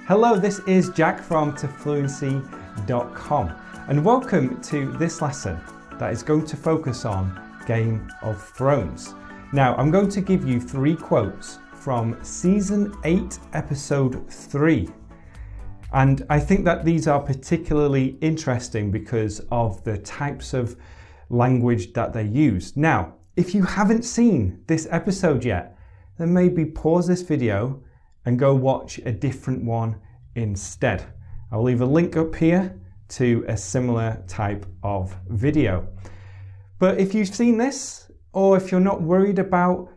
Hello, this is Jack from Fluency.com and welcome to this lesson that is going to focus on Game of Thrones. Now, I'm going to give you 3 quotes from Season 8, Episode 3. And I think that these are particularly interesting because of the types of language that they use. Now, if you haven't seen this episode yet, then maybe pause this video and go watch a different one instead. I'll leave a link up here to a similar type of video. But if you've seen this, or if you're not worried about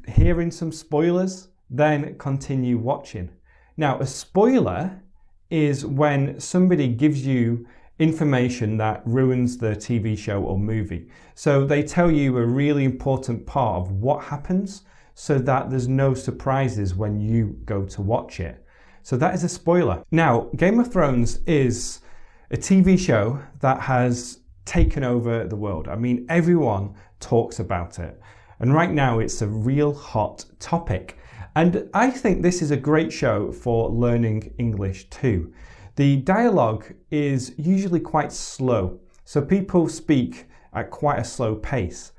hearing some spoilers, then continue watching. Now, a spoiler is when somebody gives you information that ruins the TV show or movie. So they tell you a really important part of what happens so that there's no surprises when you go to watch it. So that is a spoiler. Now, Game of Thrones is a TV show that has taken over the world. I mean, everyone talks about it. And right now it's a real hot topic. And I think this is a great show for learning English too. The dialogue is usually quite slow, so people speak at quite a slow pace.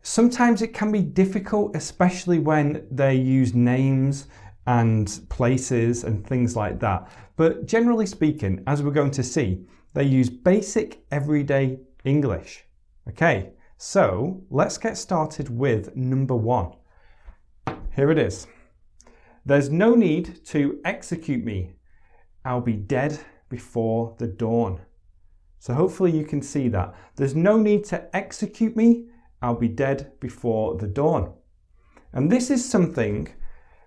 Sometimes it can be difficult, especially when they use names and places and things like that. But generally speaking, as we're going to see, they use basic everyday English. Okay, so let's get started with number 1. Here it is. There's no need to execute me. I'll be dead before the dawn. So hopefully you can see that. There's no need to execute me. I'll be dead before the dawn. And this is something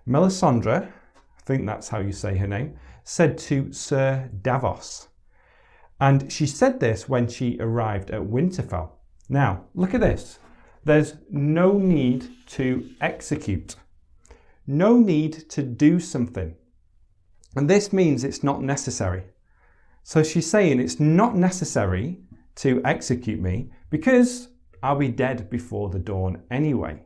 Melisandre, I think that's how you say her name, said to Sir Davos. And she said this when she arrived at Winterfell. Now, look at this. There's no need to execute. No need to do something. And this means it's not necessary. So she's saying it's not necessary to execute me because I'll be dead before the dawn anyway.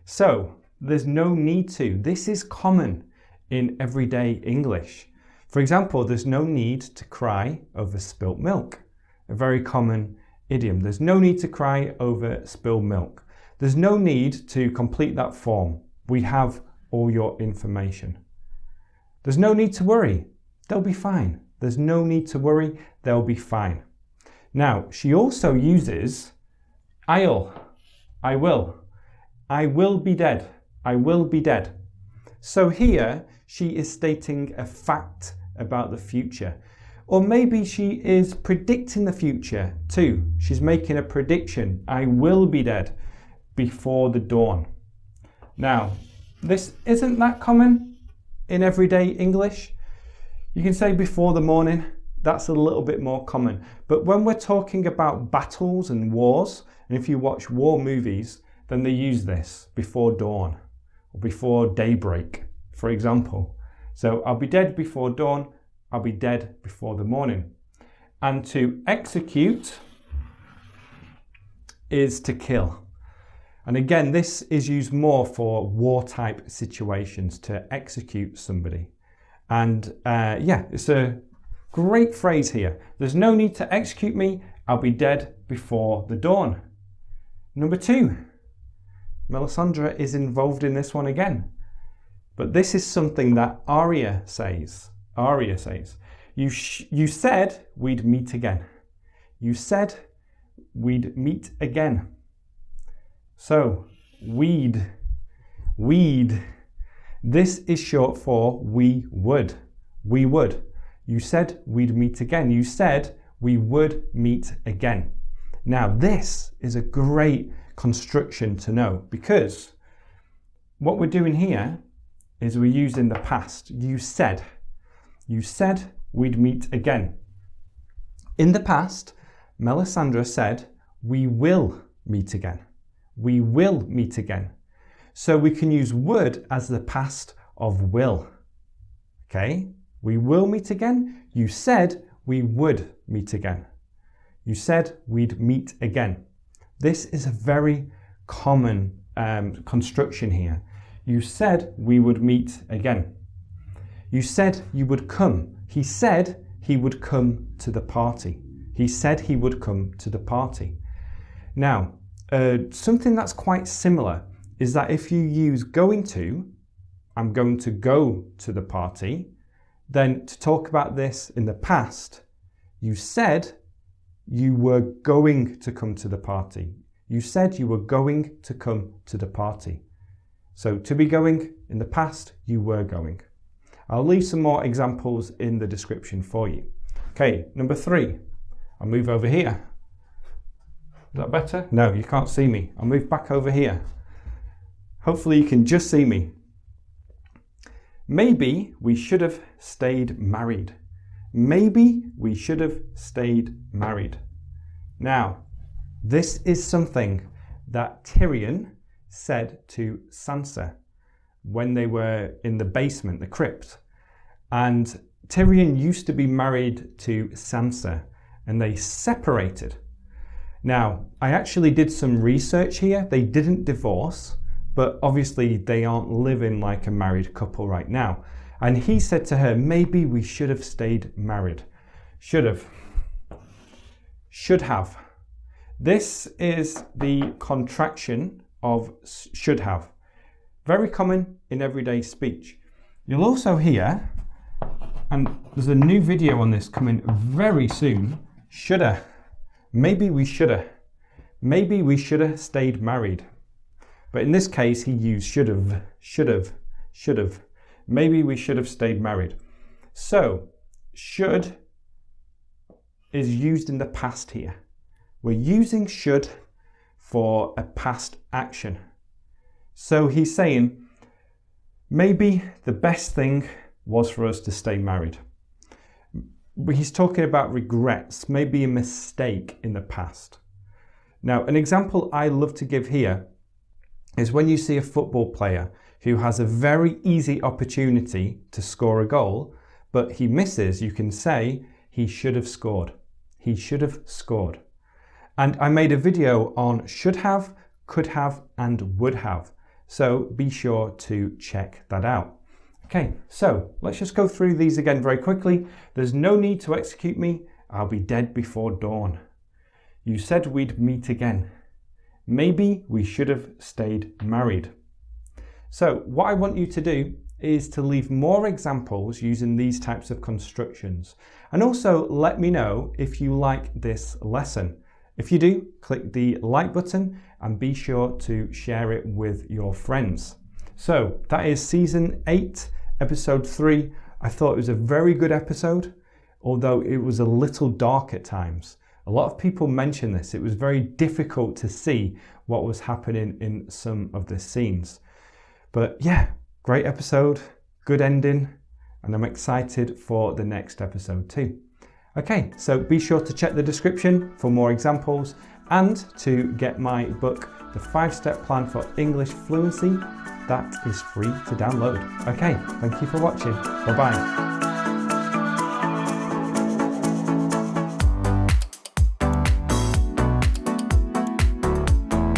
So there's no need to. This is common in everyday English. For example, there's no need to cry over spilt milk. A very common idiom. There's no need to cry over spilled milk. There's no need to complete that form. We have all your information. There's no need to worry. They'll be fine. There's no need to worry. They'll be fine. Now, she also uses I'll, I will be dead, I will be dead. So here she is stating a fact about the future. Or maybe she is predicting the future too. She's making a prediction. I will be dead before the dawn. Now, this isn't that common in everyday English. You can say before the morning. That's a little bit more common. But when we're talking about battles and wars, and if you watch war movies, then they use this before dawn or before daybreak, for example. So I'll be dead before dawn, I'll be dead before the morning. And to execute is to kill. And again, this is used more for war type situations, to execute somebody. And it's a great phrase here. There's no need to execute me. I'll be dead before the dawn. Number 2. Melisandre is involved in this one again. But this is something that Arya says. Arya says, you said we'd meet again. You said we'd meet again. So, we'd. This is short for we would. We would. You said we'd meet again. You said we would meet again. Now, this is a great construction to know because what we're doing here is we're using the past. You said we'd meet again. In the past, Melisandre said we will meet again. We will meet again. So we can use would as the past of will. Okay? We will meet again. You said we would meet again. You said we'd meet again. This is a very common construction here. You said we would meet again. You said you would come. He said he would come to the party. He said he would come to the party. Now, something that's quite similar is that if you use going to, I'm going to go to the party, then to talk about this in the past, you said you were going to come to the party. You said you were going to come to the party. So to be going, in the past, you were going. I'll leave some more examples in the description for you. Okay, number 3. I'll move over here. Is that better? No, you can't see me. I'll move back over here. Hopefully you can just see me. Maybe we should have stayed married. Maybe we should have stayed married. Now, this is something that Tyrion said to Sansa when they were in the basement, the crypt. And Tyrion used to be married to Sansa, and they separated. Now, I actually did some research here. They didn't divorce, but obviously they aren't living like a married couple right now. And he said to her, maybe we should have stayed married. Should have. Should have. This is the contraction of should have. Very common in everyday speech. You'll also hear, and there's a new video on this coming very soon, shoulda. Maybe we shoulda. Maybe we shoulda stayed married. But in this case, he used should have, should have, should have. Maybe we should have stayed married. So, should is used in the past here. We're using should for a past action. So he's saying, maybe the best thing was for us to stay married. He's talking about regrets, maybe a mistake in the past. Now, an example I love to give here is when you see a football player who has a very easy opportunity to score a goal, but he misses, you can say, he should have scored. He should have scored. And I made a video on should have, could have, and would have. So be sure to check that out. Okay, so let's just go through these again very quickly. There's no need to execute me. I'll be dead before dawn. You said we'd meet again. Maybe we should have stayed married. So what I want you to do is to leave more examples using these types of constructions. And also let me know if you like this lesson. If you do, click the like button and be sure to share it with your friends. So that is season 8, episode 3. I thought it was a very good episode, although it was a little dark at times. A lot of people mention this. It was very difficult to see what was happening in some of the scenes. But yeah, great episode, good ending, and I'm excited for the next episode too. Okay, so be sure to check the description for more examples and to get my book, The 5-Step Plan for English Fluency. That is free to download. Okay, thank you for watching. Bye-bye.